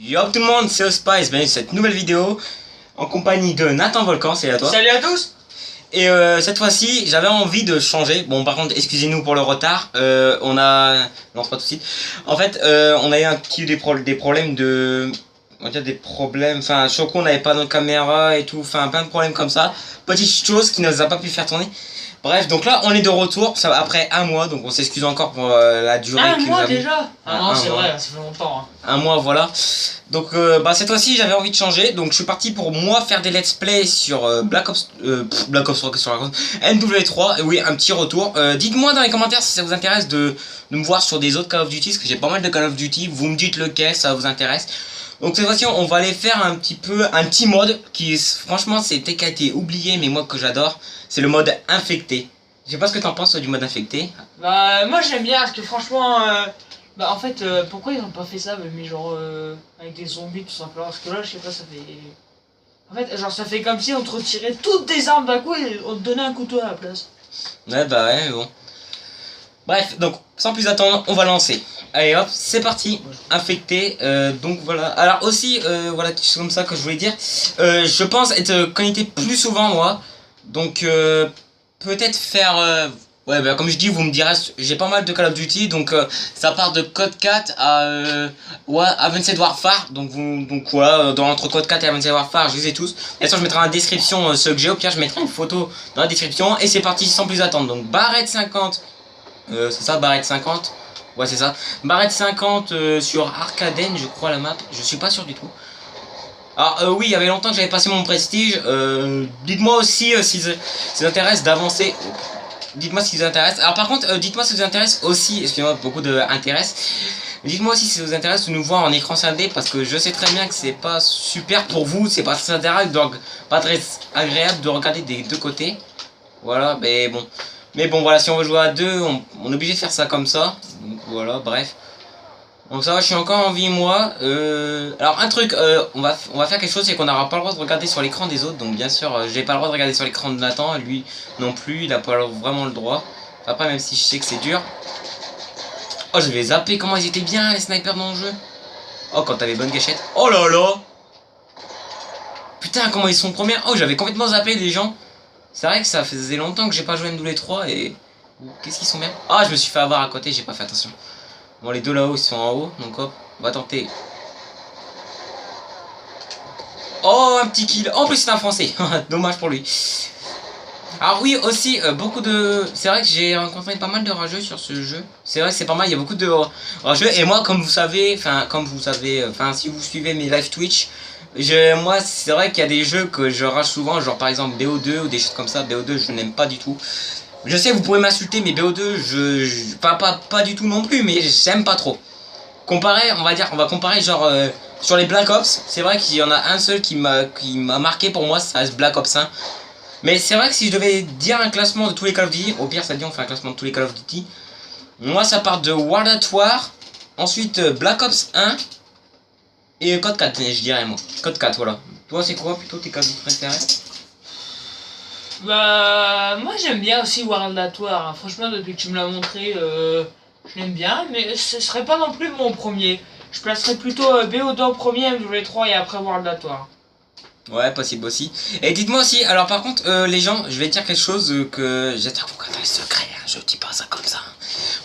Yo tout le monde, c'est Ospice, bienvenue sur cette nouvelle vidéo en compagnie de Nathan Volcan, salut à toi. Salut à tous. Et cette fois-ci, j'avais envie de changer. Bon, par contre, excusez-nous pour le retard. On a... Non, c'est pas tout de suite. En fait, on a eu un petit des problèmes de... On va dire des problèmes... Enfin, Choco, on n'avait pas notre caméra et tout. Enfin, plein de problèmes comme ça. Petite chose qui ne nous a pas pu faire tourner. Bref, donc là, on est de retour. Ça va après un mois, donc on s'excuse encore pour la durée. Un mois déjà. Ah non, c'est mois. vrai, ça fait longtemps. Hein. Un mois, voilà. Donc cette fois-ci j'avais envie de changer, donc je suis parti pour moi faire des let's play sur Black Ops sur MW3, et oui, un petit retour. Dites-moi dans les commentaires si ça vous intéresse de me voir sur des autres Call of Duty, parce que j'ai pas mal de Call of Duty, vous me dites lequel ça vous intéresse. Donc cette fois-ci on va aller faire un petit mode qui franchement c'est peut-être qui a été oublié mais moi que j'adore, c'est le mode infecté. Je sais pas ce que t'en penses toi, du mode infecté. Bah moi j'aime bien parce que franchement... Bah en fait, pourquoi ils ont pas fait ça, mais genre avec des zombies tout simplement, parce que là je sais pas, ça fait... En fait, genre ça fait comme si on te retirait toutes des armes d'un coup et on te donnait un couteau à la place. Ouais bah ouais bon. Bref, donc sans plus attendre, on va lancer. Allez hop, c'est parti, infecté, donc voilà. Alors aussi, voilà, quelque chose comme ça que je voulais dire. Je pense être connecté plus souvent moi, donc peut-être faire... Ouais, bah comme je dis, vous me direz, j'ai pas mal de Call of Duty, donc ça part de Code 4 à 27 Warfare, donc voilà, entre Code 4 et 27 Warfare, je les ai tous. Et ça, je mettrai en description ceux que j'ai, au pire, je mettrai une photo dans la description, et c'est parti sans plus attendre. Donc Barrett 50, c'est ça, Barrett 50, ouais, c'est ça. Barrett 50 sur Arcaden, je crois, la map, je suis pas sûr du tout. Alors oui, il y avait longtemps que j'avais passé mon prestige, dites-moi aussi si ça vous intéresse d'avancer. Dites-moi si ça vous intéresse. Alors par contre, dites-moi si ça vous intéresse aussi, excusez-moi, beaucoup de intéresse. Dites-moi aussi si ça vous intéresse de nous voir en écran scindé, parce que je sais très bien que c'est pas super pour vous, c'est pas très agréable, donc pas très agréable de regarder des deux côtés. Voilà, mais bon. Mais bon, voilà, si on veut jouer à deux, on est obligé de faire ça comme ça. Donc voilà, bref. Donc ça va, je suis encore en vie moi. Alors un truc, on va faire quelque chose, c'est qu'on n'aura pas le droit de regarder sur l'écran des autres. Donc bien sûr, j'ai pas le droit de regarder sur l'écran de Nathan, lui non plus, il a pas vraiment le droit. Après, même si je sais que c'est dur. Oh, je vais zapper, comment ils étaient bien les snipers dans le jeu. Oh, quand t'avais bonne gâchette. Oh là là. Putain, comment ils sont premiers. Oh, j'avais complètement zappé les gens. C'est vrai que ça faisait longtemps que j'ai pas joué MW3 et... Qu'est-ce qu'ils sont bien. Ah, je me suis fait avoir à côté, j'ai pas fait attention. Bon, les deux là-haut, ils sont en haut, donc hop, on va tenter. Oh, un petit kill. En plus, c'est un français. Dommage pour lui. Alors oui, aussi, beaucoup de... C'est vrai que j'ai rencontré pas mal de rageux sur ce jeu. C'est vrai que c'est pas mal, il y a beaucoup de rageux. Et moi, comme vous savez, si vous suivez mes live Twitch, moi, c'est vrai qu'il y a des jeux que je rage souvent, genre par exemple BO2 ou des choses comme ça. BO2, je n'aime pas du tout. Je sais, vous pouvez m'insulter, mais BO2, pas du tout non plus, mais j'aime pas trop. Comparer, on va comparer genre sur les Black Ops. C'est vrai qu'il y en a un seul qui m'a marqué pour moi, ça reste Black Ops 1. Mais c'est vrai que si je devais dire un classement de tous les Call of Duty, au pire ça dit on fait un classement de tous les Call of Duty. Moi ça part de World at War, ensuite Black Ops 1 et Code 4, je dirais moi. Code 4, voilà. Toi c'est quoi plutôt tes Call of Duty préférés? Bah moi j'aime bien aussi World at War, hein. Franchement depuis que tu me l'as montré, je l'aime bien, mais ce serait pas non plus mon premier. Je placerais plutôt BO2 en premier, MW3 et après World at War. Ouais, possible aussi. Et dites-moi aussi, alors par contre, les gens, je vais dire quelque chose que j'espère que vous gardez le secret, hein, je dis pas ça comme ça.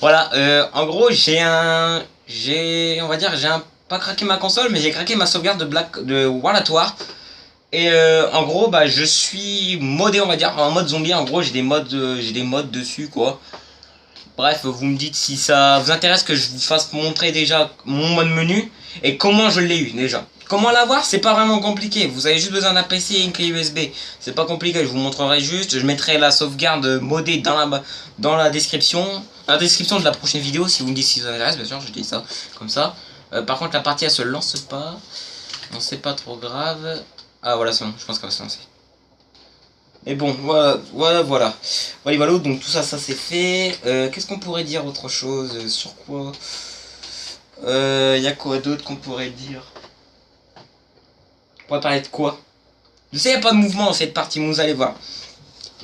Voilà, en gros, j'ai pas craqué ma console, mais j'ai craqué ma sauvegarde de World at War. Et en gros, bah, je suis modé, on va dire, en mode zombie. En gros, j'ai des modes dessus, quoi. Bref, vous me dites si ça vous intéresse que je vous fasse montrer déjà mon mode menu et comment je l'ai eu déjà. Comment l'avoir, c'est pas vraiment compliqué. Vous avez juste besoin d'un PC et une clé USB. C'est pas compliqué, je vous montrerai juste. Je mettrai la sauvegarde modée dans la description. La description de la prochaine vidéo, si vous me dites si ça vous intéresse, bien sûr, je dis ça comme ça. Par contre, la partie elle se lance pas. Non, c'est pas trop grave. Ah voilà, c'est bon, je pense qu'elle va se lancer. Et bon, voilà. Donc tout ça, c'est fait. Qu'est-ce qu'on pourrait dire autre chose? Sur quoi? Y a quoi d'autre qu'on pourrait dire? On pourrait parler de quoi? Je sais, il n'y a pas de mouvement dans cette partie, vous allez voir.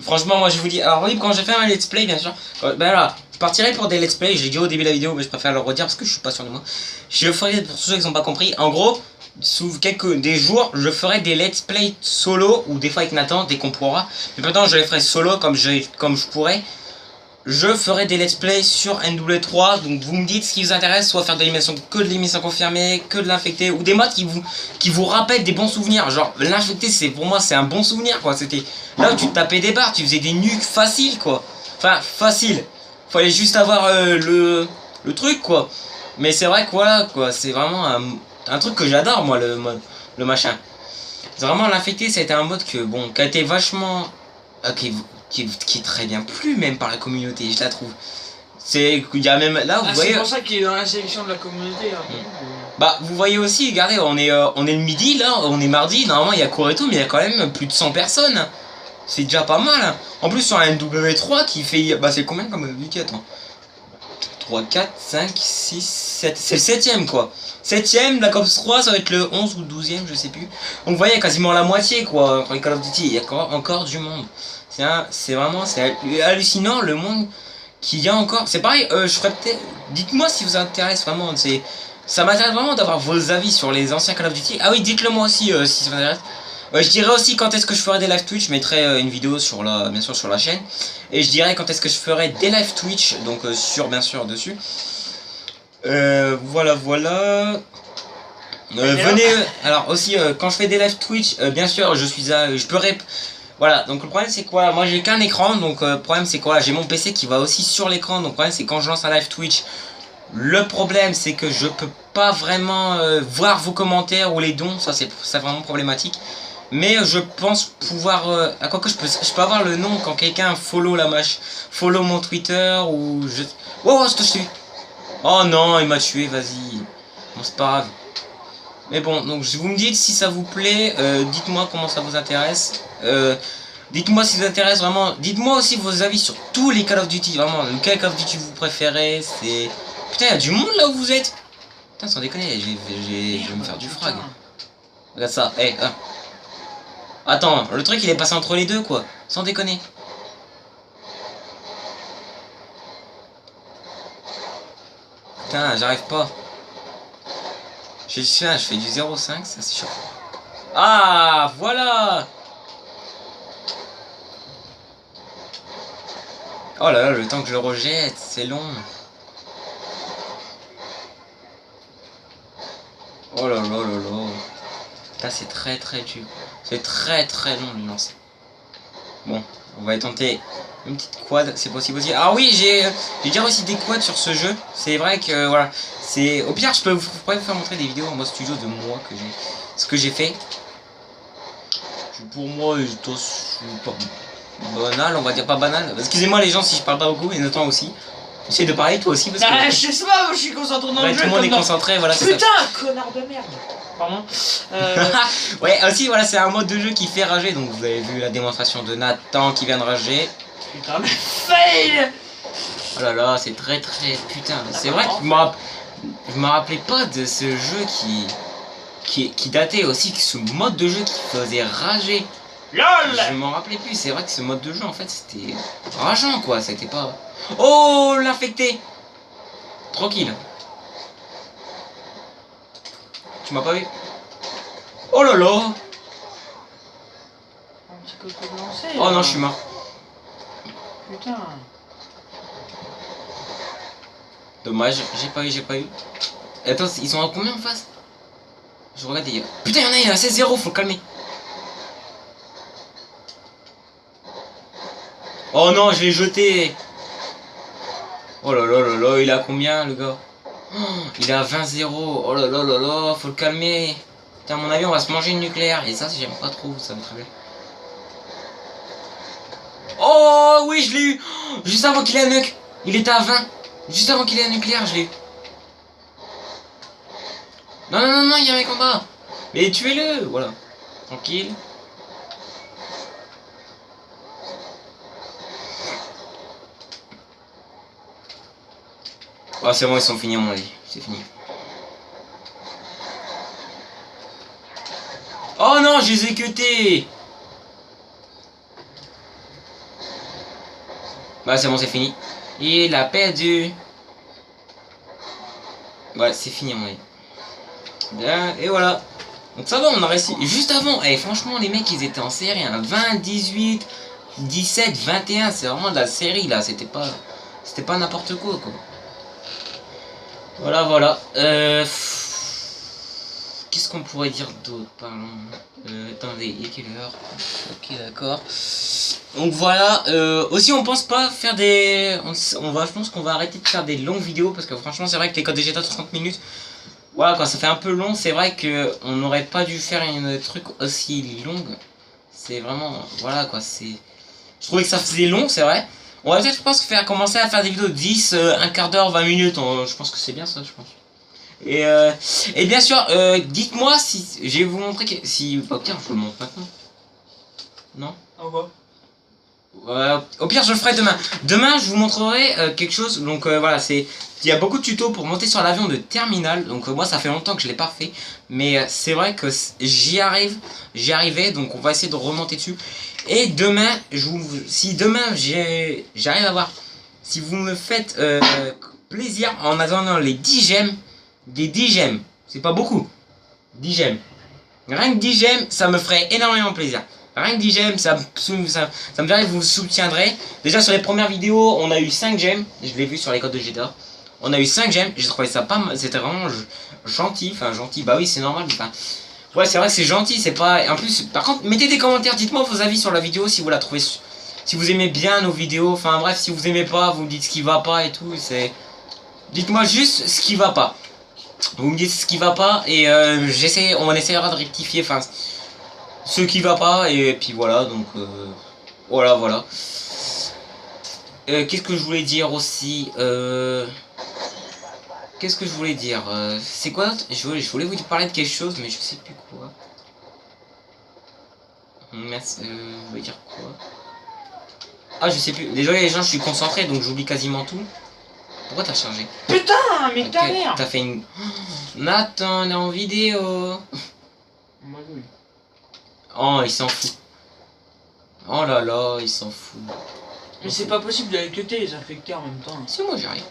Franchement, moi je vous dis. Alors oui, quand j'ai fait un let's play, bien sûr. Ben là, je partirai pour des let's play. J'ai dit au début de la vidéo, mais je préfère le redire parce que je suis pas sûr de moi. Je le ferai pour ceux qui n'ont pas compris. En gros, sous des jours, je ferai des let's play solo ou des fois avec Nathan dès qu'on pourra. Mais maintenant, je les ferai solo comme je pourrais. Je ferai des let's play sur NW3, donc vous me dites ce qui vous intéresse, soit faire de l'émission que de l'émission confirmée, que de l'infecté, ou des modes qui vous rappellent des bons souvenirs. Genre l'infecté, c'est pour moi c'est un bon souvenir quoi. C'était là où tu te tapais des barres, tu faisais des nuques faciles quoi. Enfin facile. Fallait juste avoir le truc quoi. Mais c'est vrai que voilà quoi, c'est vraiment un truc que j'adore moi le mode, le machin. C'est vraiment l'infecté, ça a été un mode que bon, qui a été vachement qui est très bien plu même par la communauté, je la trouve. C'est il y a même là vous voyez. C'est pour ça qu'il est dans la sélection de la communauté. Hein. Bah vous voyez aussi, regardez, on est le midi là, on est mardi, normalement il y a cours et tout, mais il y a quand même plus de 100 personnes. C'est déjà pas mal. Hein. En plus sur un NW3 qui fait bah c'est combien comme Lucky, attends. 3, 4, 5, 6, 7, c'est le 7ème quoi. 7ème, Black Ops 3 ça va être le 11 ou 12ème, je sais plus. Donc vous voyez quasiment la moitié quoi, entre les Call of Duty, il y a encore du monde. C'est vraiment hallucinant le monde qu'il y a encore. C'est pareil, je ferais peut-être. Dites-moi si vous intéresse vraiment. Ça m'intéresse vraiment d'avoir vos avis sur les anciens Call of Duty. Ah oui, dites-le moi aussi si ça vous intéresse. Je dirais aussi quand est-ce que je ferai des live Twitch. Je mettrai une vidéo sur bien sûr sur la chaîne. Et je dirais quand est-ce que je ferai des live Twitch. Donc bien sûr dessus. Voilà. Venez. Alors aussi quand je fais des live Twitch, bien sûr je peux voilà, donc le problème c'est quoi? Moi j'ai qu'un écran, donc le problème c'est quoi? J'ai mon PC qui va aussi sur l'écran, donc le problème c'est quand je lance un live Twitch, le problème c'est que je peux pas vraiment voir vos commentaires ou les dons, ça c'est vraiment problématique. Mais je pense pouvoir, à quoi que je peux avoir le nom quand quelqu'un follow follow mon Twitter ou je... Oh, je te suis. Oh non, il m'a tué, vas-y. Bon c'est pas grave. Mais bon, donc vous me dites si ça vous plaît, dites-moi comment ça vous intéresse. Dites-moi si ça vous intéresse vraiment. Dites-moi aussi vos avis sur tous les Call of Duty. Vraiment, lequel Call of Duty vous préférez. C'est. Putain, il y a du monde là où vous êtes. Putain, sans déconner, je vais me faire du frag. Regarde ça, hey, hein. Attends, le truc il est passé entre les deux quoi. Sans déconner. Putain, j'arrive pas. Je fais du 0,5, ça c'est chaud. Ah, voilà. Oh là là, le temps que je le rejette, c'est long. Oh là là là là. Là, c'est très dur. C'est très long de lancer. Bon, on va tenter une petite quad, c'est possible aussi. Ah oui, j'ai déjà aussi des quads sur ce jeu. C'est vrai que voilà. C'est au pire, je pourrais vous faire montrer des vidéos en mode studio de moi que j'ai, ce que j'ai fait. Pour moi, c'est pas banal, on va dire pas banal. Excusez-moi les gens si je parle pas beaucoup, et Nathan aussi. J'essaie de parler toi aussi parce que. Je sais pas, moi je suis concentré dans le jeu. Tout le monde est concentré, voilà. Putain, connard de merde. Pardon. Ouais, aussi voilà, c'est un mode de jeu qui fait rager. Donc vous avez vu la démonstration de Nathan qui vient de rager. Putain, mais fail. Oh là là, c'est très putain. C'est vrai que je me rappelais pas de ce jeu qui datait aussi, ce mode de jeu qui faisait rager. LOL. Je m'en rappelais plus, c'est vrai que ce mode de jeu en fait c'était rageant quoi, c'était pas... Oh l'infecté. Tranquille. Tu m'as pas vu? Oh là là. Un petit coco lancé. Oh non, je suis mort. Putain. Dommage, j'ai pas eu. Attends, ils sont à combien en face? Je regarde des... Putain, il y en a 16-0, faut le calmer. Oh non, je l'ai jeté. Oh là là là là, il a combien le gars? Oh, il est à 20-0. Oh là là là là, faut le calmer. Putain, à mon avis, on va se manger une nucléaire. Et ça, j'aime pas trop, ça va très bien. Oh oui, je l'ai eu. Juste avant qu'il ait un nuke. Il était à 20. Juste avant qu'il ait un nucléaire, je l'ai eu. Non, non, non, non, il y a un mec en bas. Mais tuez-le, voilà. Tranquille. Oh, c'est bon, ils sont finis à mon avis. C'est fini. Oh non, je les ai cutés. Bah, c'est bon, c'est fini. Il a perdu. Voilà, c'est fini à mon avis. Bien, et voilà. Donc ça va, on a réussi. Juste avant, et franchement, les mecs, ils étaient en série. Hein. 20, 18, 17, 21. C'est vraiment de la série là. C'était pas n'importe quoi. Voilà, voilà. Qu'est-ce qu'on pourrait dire d'autre? Parlons. Attendez, il est quelle heure? Ok, d'accord. Donc voilà. Aussi, on pense pas faire des. Je pense qu'on va arrêter de faire des longues vidéos parce que franchement, c'est vrai que les codes de GTA 30 minutes. Voilà quoi, ça fait un peu long. C'est vrai que on n'aurait pas dû faire un truc aussi long. C'est vraiment. Voilà quoi, c'est. Je trouvais que ça faisait long, c'est vrai. On va peut-être, je pense, commencer à faire des vidéos de 10, un quart d'heure, 20 minutes. Je pense que c'est bien ça, je pense. Et bien sûr, dites-moi si. Je vais vous montrer que. Si. Bah, tiens, je vous le montre maintenant. Non? Au revoir. Au pire, je le ferai demain. Demain, je vous montrerai quelque chose. Donc voilà, c'est. Il y a beaucoup de tutos pour monter sur l'avion de terminal. Donc moi, ça fait longtemps que je l'ai pas fait. Mais c'est vrai que j'y arrivais. Donc on va essayer de remonter dessus. Et demain, si demain j'arrive à voir. Si vous me faites plaisir en attendant les 10 gemmes. Des 10 gemmes. C'est pas beaucoup. 10 gemmes. Rien que 10 gemmes, ça me ferait énormément plaisir. Rien que 10 gemmes, ça me dirait que vous soutiendrez. Déjà sur les premières vidéos, on a eu 5 gemmes. Je l'ai vu sur les codes de GTA. On a eu 5 gemmes. J'ai trouvé ça pas mal. C'était vraiment gentil. Enfin, gentil. Bah oui, c'est normal. Enfin, ouais, c'est vrai que c'est gentil. C'est pas. En plus, par contre, mettez des commentaires. Dites-moi vos avis sur la vidéo si vous la trouvez. Si vous aimez bien nos vidéos. Enfin, bref, si vous aimez pas, vous me dites ce qui va pas et tout. Dites-moi juste ce qui va pas. Vous me dites ce qui va pas et on essaiera de rectifier enfin ce qui va pas et puis voilà donc voilà. Qu'est-ce que je voulais dire aussi Qu'est-ce que je voulais dire c'est quoi je voulais vous parler de quelque chose mais je sais plus quoi. Merci, je voulais dire quoi? Ah je sais plus. Désolé les gens, je suis concentré donc j'oublie quasiment tout. Pourquoi t'as chargé? Putain, mais ta mère! T'as fait une... Nathan, on est en vidéo. Oh, il s'en fout. Oh là là, il s'en fout. Mais c'est pas possible d'aller cuter les infectés en même temps. Si, moi j'arrive.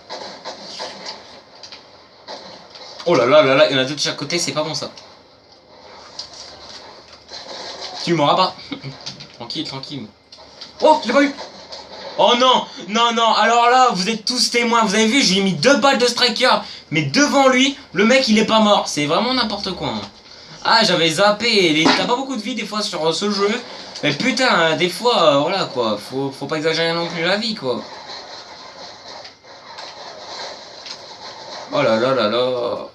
Oh là là là là, il y en a deux de chaque côté, c'est pas bon ça. Tu m'auras pas. Tranquille, tranquille. Oh, je l'ai pas eu. Oh non, non, non, alors là, vous êtes tous témoins, vous avez vu, j'ai mis 2 balles de striker, mais devant lui, le mec il est pas mort, c'est vraiment n'importe quoi. Hein. Ah, j'avais zappé, t'as pas beaucoup de vie des fois sur ce jeu, mais putain, des fois, voilà quoi, faut pas exagérer non plus la vie quoi. Oh là là là là.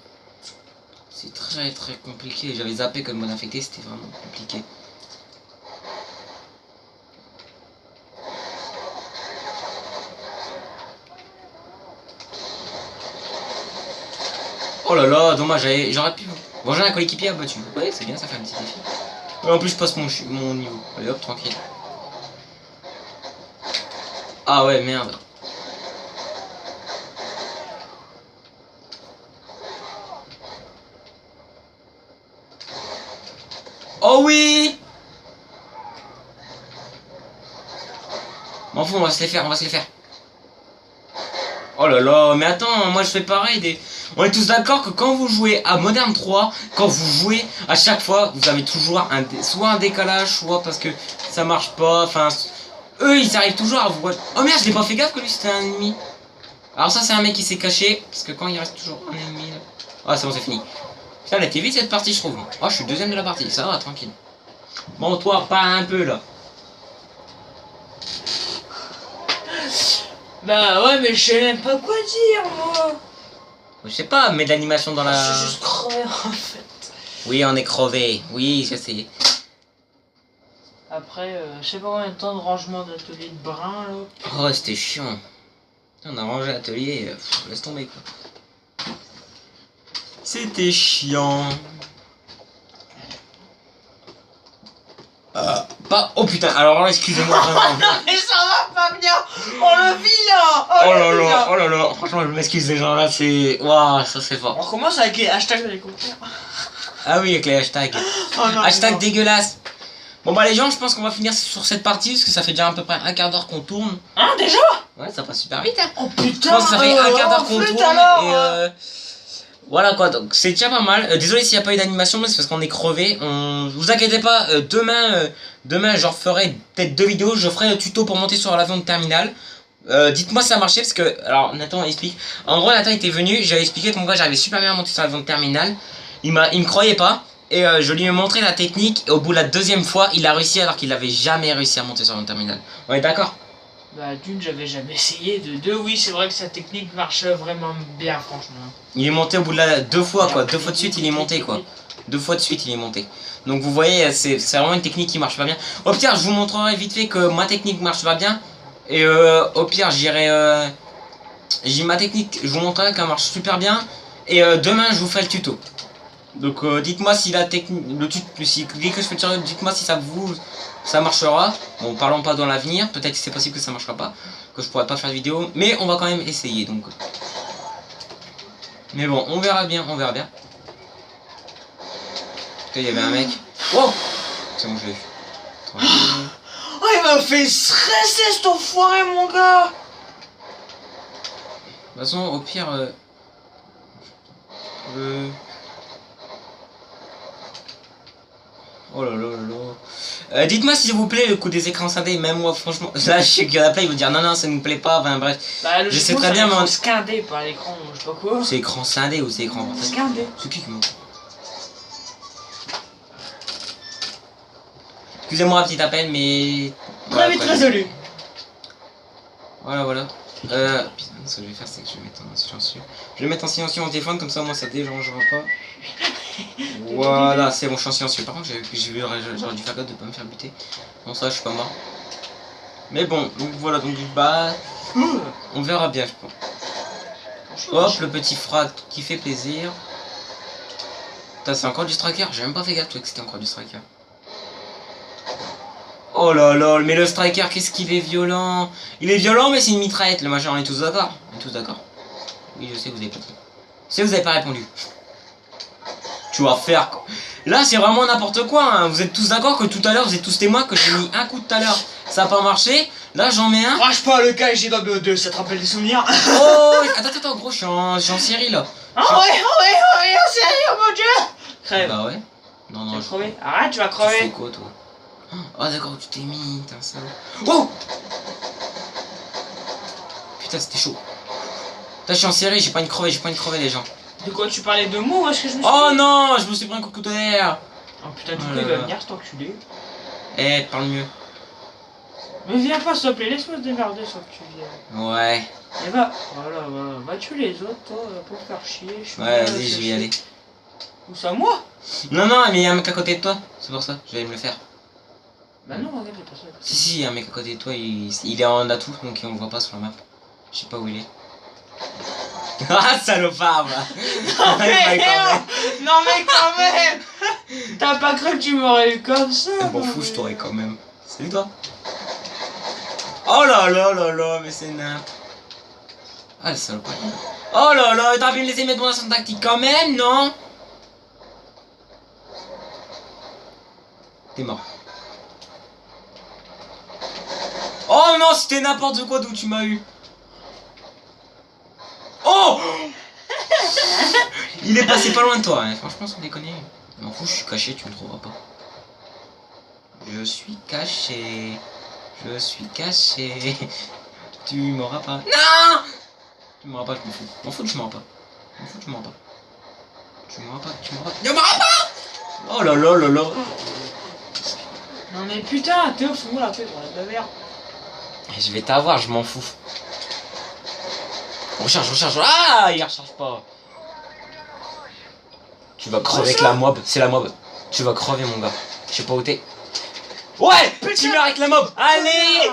C'est très très compliqué, j'avais zappé comme bon infecté, c'était vraiment compliqué. Oh là là, dommage, j'aurais pu... Bon, j'ai un coéquipier abattu. Ouais, c'est bien, ça fait un petit défi. Et en plus, je passe mon niveau. Allez hop, tranquille. Ah ouais, merde. Oh oui! M'en fous, on va se les faire, Oh là là, mais attends, moi je fais pareil. On est tous d'accord que quand vous jouez à Modern 3, quand vous jouez, à chaque fois, vous avez toujours soit un décalage, soit parce que ça marche pas, enfin... Eux, ils arrivent toujours à vous... Oh merde, je l'ai pas fait gaffe que lui c'était un ennemi. Alors ça, c'est un mec qui s'est caché, parce que quand il reste toujours un ennemi... Là... Ah, c'est bon, c'est fini. Putain, elle a été vite cette partie, je trouve. Oh, je suis deuxième de la partie, ça va, tranquille. Bon, toi, pas un peu, là. Bah ouais, mais je sais même pas quoi dire, moi. Je sais pas, mets de l'animation dans la... Je suis juste crevé, en fait. Oui, on est crevé. Oui, je sais. Après, je sais pas combien de temps de rangement d'atelier de brin, là. Oh, c'était chiant. On a rangé l'atelier, laisse tomber, quoi. C'était chiant. Pas... Oh putain, alors là, excusez-moi vraiment. Mais ça va pas bien. Oh le vilain. Oh là là, franchement, je m'excuse les gens là, c'est... Waouh, ça c'est fort. On commence avec les hashtags de les commentaires. Ah oui, avec les hashtags. Oh non, hashtag dégueulasse. Bon bah les gens, je pense qu'on va finir sur cette partie, parce que ça fait déjà à peu près un quart d'heure qu'on tourne. Hein, déjà? Ouais, ça passe super vite, hein. Oh putain. Je pense que ça fait un quart d'heure qu'on tourne, alors, et Voilà quoi, donc c'est déjà pas mal. Désolé s'il n'y a pas eu d'animation, mais c'est parce qu'on est crevé. Vous inquiétez pas, demain je referai peut-être 2 vidéos. Je ferai le tuto pour monter sur l'avion de terminal. Dites-moi si ça a marché parce que. Alors Nathan explique. En gros, Nathan était venu, j'avais expliqué comme quoi j'arrivais super bien à monter sur l'avion de terminal. Il me croyait pas. Et je lui ai montré la technique. Et au bout de la 2e fois, il a réussi alors qu'il n'avait jamais réussi à monter sur l'avion de terminal. On est d'accord? Bah d'une, j'avais jamais essayé. De deux, oui, c'est vrai que sa technique marche vraiment bien, franchement. Il est monté au bout de la 2 fois quoi. 2 fois de suite, il est monté quoi. 2 fois de suite, il est monté. Donc vous voyez, c'est vraiment une technique qui marche pas bien. Au pire, je vous montrerai vite fait que ma technique marche pas bien. Et au pire, j'ai ma technique, je vous montrerai qu'elle marche super bien. Et demain, je vous ferai le tuto. Donc dites-moi si la technique, le tuto, si dès que je fais le tuto, dites-moi si ça marchera. Bon, parlons pas dans l'avenir. Peut-être que c'est possible que ça marchera pas, que je pourrais pas faire de vidéo, mais on va quand même essayer. Donc, mais bon, on verra bien, on verra bien. Il y avait un mec. Oh, c'est bon, je l'ai vu. Oh, il m'a fait stresser cet enfoiré, mon gars. De toute façon, au pire, oh là là là là. Dites-moi s'il vous plaît le coup des écrans scindés. Même moi, franchement, là, je sais qu'il y en a plein, ils vont dire non, non, ça nous plaît pas. Enfin, bref. Bah, je sais très bien, mais on. Scindé par l'écran, je sais pas quoi. C'est écran scindé ou c'est écran scindé. C'est qui me. Excusez-moi, petit appel, mais. Très vite résolu. Voilà, voilà. Putain, ce que je vais faire, c'est que je vais mettre en silencieux. Je vais mettre en silencieux mon téléphone, comme ça, moi, ça dérangera pas. Voilà, c'est bon, je suis en silencieux. Par contre, j'aurais dû faire gaffe de pas me faire buter. Bon, ça, je suis pas mort. Mais bon, donc voilà, donc bah. On verra bien, je pense. Hop, le petit frag qui fait plaisir. Putain, c'est encore du striker. J'ai même pas fait gaffe, toi, que c'était encore du striker. Oh là là, mais le striker, qu'est-ce qu'il est violent. Il est violent, mais c'est une mitraillette, le machin, on est tous d'accord? On est tous d'accord. Oui, je sais que vous avez pas dit. Je sais que vous avez pas répondu. Tu vas faire quoi. Là, c'est vraiment n'importe quoi, hein. Vous êtes tous d'accord que tout à l'heure, vous êtes tous témoins que j'ai mis un coup tout à l'heure, ça a pas marché. Là, j'en mets un. Crache pas le cas, j'ai dans BO2, ça te rappelle des souvenirs? Oh, attends, gros, je suis en série là. Oh ouais, en sérieux, mon dieu. Crève. Bah ouais. Non, non, tu vas crever. Arrête, tu vas Tu crever. fais quoi, toi? Oh, d'accord, tu t'es mis, t'es un salaud. Oh! Putain, c'était chaud. Putain, je suis en série, j'ai pas une crevée, les gens. De quoi tu parlais de mots? Est-ce que je me suis Oh non, je me suis pris un coup de tonnerre. Oh putain, du coup, il va venir cet enculé. Eh, parle mieux. Mais viens pas, s'il te plaît, laisse-moi te démerder, sauf que tu viens. Ouais. Et va, voilà, va tuer les autres, toi, pour faire chier. Ouais, vas-y, je vais y aller. Où ça, moi? Non, non, mais il y a un mec à côté de toi, c'est pour ça, je vais me le faire. Bah non, regarde, j'ai pas ça. Si, il y a un mec à côté de toi, il est en atout, donc on le voit pas sur la map. Je sais pas où il est. Ah, salopard, va. Non, mais quand même. T'as pas cru que tu m'aurais eu comme ça? M'en fous, je t'aurais quand même. Salut toi. Oh là là là là, mais c'est nimp. Ah, le salopard. Oh là là, t'aurais pu me laisser mettre mon action tactique quand même, non? T'es mort. Oh non, c'était n'importe quoi d'où tu m'as eu. Oh. Il est passé pas loin de toi, hein. Franchement, sans déconner. M'en fous, je suis caché, tu me trouveras pas. Je suis caché. Je suis caché. Tu m'auras pas. Non. Tu m'auras pas, je m'en fous. M'en fous, tu m'auras pas. M'en fous, tu m'auras pas. Tu m'auras pas, tu m'auras pas. Tu m'auras pas. Oh là là là là. Non mais putain, Théo, fous-moi la paix, on a de la merde. Je vais t'avoir, je m'en fous. Recharge. Ah, il recharge pas. Tu vas crever avec la mob, c'est la mob. Tu vas crever, mon gars. Je sais pas où t'es. Ouais, tu meurs avec la mob. Allez.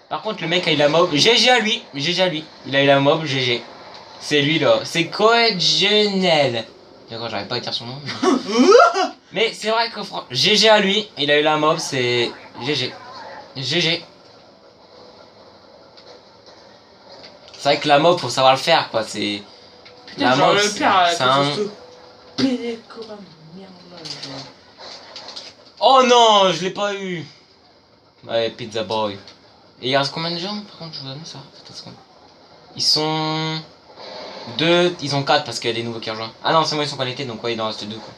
Par contre, le mec a eu la mob. GG à lui. Il a eu la mob, GG. C'est lui là. C'est Coedgenel. D'accord, j'arrive pas à dire son nom. Mais c'est vrai que GG à lui. Il a eu la mob, c'est GG. GG. C'est vrai que la mob, faut savoir le faire quoi. C'est. Putain, genre le pire, c'est un. Pédé comme merde là. Oh non, je l'ai pas eu. Ouais, Pizza Boy. Et il reste combien de gens? Par contre, je vous donne ça. Ils sont. 2, ils ont 4 parce qu'il y a des nouveaux qui rejoignent. Ah non, c'est moi, ils sont connectés, donc ouais, il en reste 2 quoi.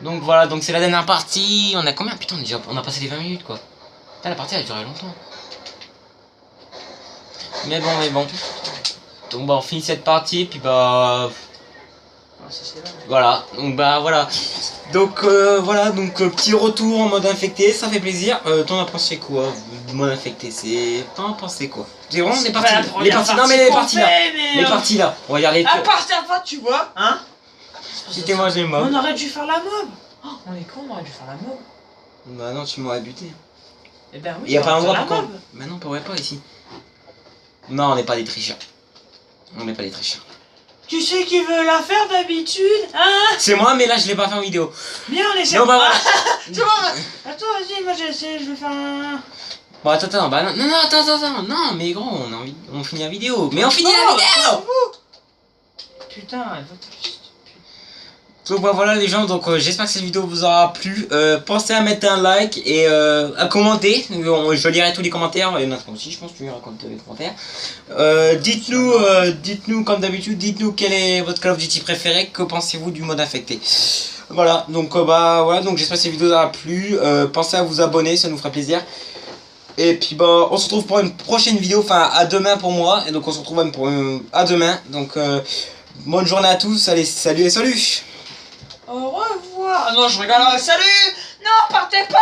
Donc voilà, donc c'est la dernière partie. On a combien? Putain, on a passé les 20 minutes quoi. Putain, la partie elle a duré longtemps. Mais bon. Donc bah on finit cette partie, puis bah... Voilà, donc bah voilà. Donc voilà, donc petit retour en mode infecté, ça fait plaisir. T'en as pensé quoi? Mode infecté, c'est... T'en as pensé quoi? C'est vraiment les parties... Non mais les parties là. Les parties là. On va dire les... À partir de là, tu vois, hein? Citez-moi j'ai mob. On aurait dû faire la mob. Oh, on est con, on aurait dû faire la mob. Bah non, tu m'aurais buté. Eh ben oui, il y a pas un endroit la pour mob. Bah non, on pourrait pas ici. Non, on n'est pas des tricheurs. On n'est pas des tricheurs. Tu sais qui veut la faire d'habitude, hein? C'est moi, mais là je l'ai pas fait en vidéo. Viens, on essaie. Non, bah voilà. Tu vois, attends, vas-y, moi j'ai essayé, je vais faire un... Bon, attends, bah non, attends, non, mais gros, on finit la vidéo. Mais on finit la vidéo. Putain, elle va te... Donc bah, voilà les gens, donc j'espère que cette vidéo vous aura plu. Pensez à mettre un like et à commenter. Je lirai tous les commentaires. Et Nathan aussi, je pense que tu liras les commentaires. Dites-nous comme d'habitude, dites-nous quel est votre Call of Duty préféré. Que pensez-vous du mode infecté? Voilà, donc bah voilà, donc j'espère que cette vidéo vous aura plu. Pensez à vous abonner, ça nous fera plaisir. Et puis bah on se retrouve pour une prochaine vidéo, enfin à demain pour moi. Et donc on se retrouve même pour à demain. Donc bonne journée à tous, allez, salut et salut. Au revoir. Ah non, je regarde. Salut. Non, partez pas.